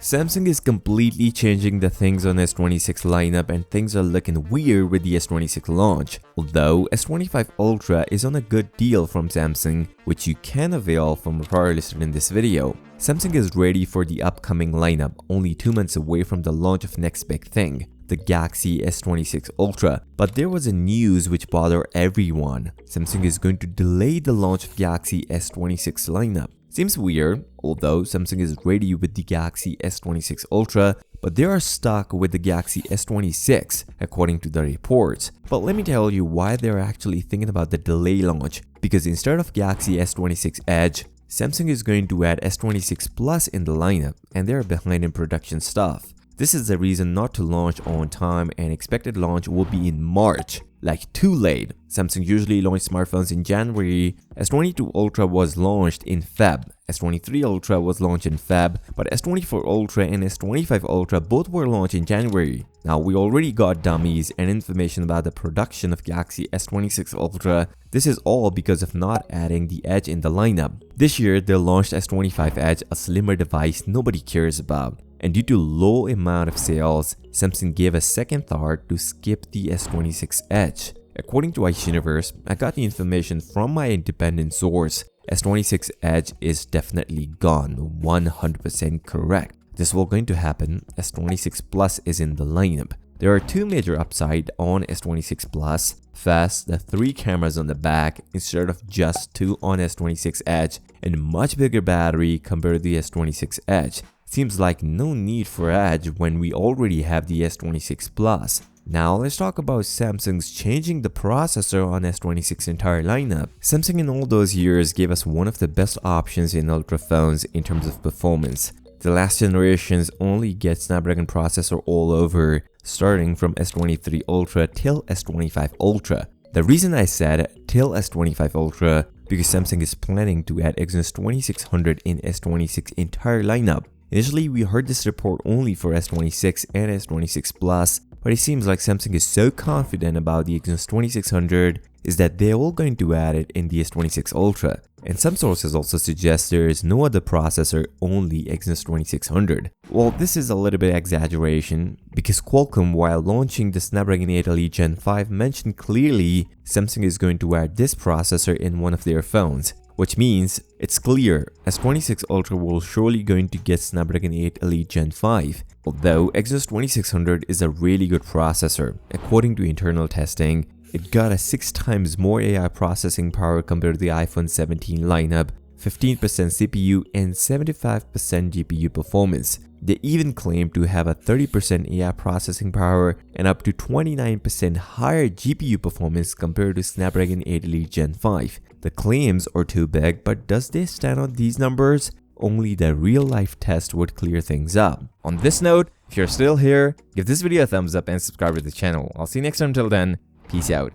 Samsung is completely changing the things on S26 lineup and things are looking weird with the S26 launch. Although S25 Ultra is on a good deal from Samsung, which you can avail from a prior listed in this video. Samsung is ready for the upcoming lineup, only 2 months away from the launch of next big thing, the Galaxy S26 Ultra. But there was a news which bothered everyone. Samsung is going to delay the launch of Galaxy S26 lineup. Seems weird, although Samsung is ready with the Galaxy S26 Ultra, but they are stuck with the Galaxy S26 according to the reports. But let me tell you why they're actually thinking about the delay launch, because instead of Galaxy S26 Edge, Samsung is going to add S26 Plus in the lineup, and they're behind in production stuff. This is the reason not to launch on time, and expected launch will be in March. Like too late. Samsung usually launched smartphones in January. S22 Ultra was launched in Feb. S23 Ultra was launched in Feb, but S24 Ultra and S25 Ultra both were launched in January. Now we already got dummies and information about the production of Galaxy S26 Ultra. This is all because of not adding the Edge in the lineup. This year they launched S25 Edge, a slimmer device nobody cares about. And due to low amount of sales, Samsung gave a second thought to skip the S26 Edge. According to ice Universe, I got the information from my independent source. S26 Edge is definitely gone, 100% correct. This will going to happen. S26 Plus is in the lineup. There are two major upsides on S26 Plus. First, the 3 cameras on the back instead of just 2 on S26 Edge, and much bigger battery compared to the S26 Edge. Seems like no need for Edge when we already have the S26 Plus. Now let's talk about Samsung's changing the processor on S26 entire lineup. Samsung in all those years gave us one of the best options in Ultra phones in terms of performance. The last generations only get Snapdragon processor all over, starting from S23 Ultra till S25 Ultra. The reason I said till S25 Ultra because Samsung is planning to add Exynos 2600 in S26 entire lineup. Initially, we heard this report only for S26 and S26 Plus, but it seems like Samsung is so confident about the Exynos 2600 is that they're all going to add it in the S26 Ultra. And some sources also suggest there is no other processor, only Exynos 2600. Well, this is a little bit exaggeration, because Qualcomm, while launching the Snapdragon 8 Elite Gen 5, mentioned clearly Samsung is going to add this processor in one of their phones. Which means it's clear S26 Ultra will surely going to get Snapdragon 8 Elite Gen 5. Although Exynos 2600 is a really good processor. According to internal testing, it got a 6 times more AI processing power compared to the iPhone 17 lineup, 15% CPU and 75% GPU performance. They even claim to have a 30% AI processing power and up to 29% higher GPU performance compared to Snapdragon 8 Elite Gen 5. The claims are too big, but does they stand on these numbers? Only the real-life test would clear things up. On this note, if you're still here, give this video a thumbs up and subscribe to the channel. I'll see you next time. Until then, peace out.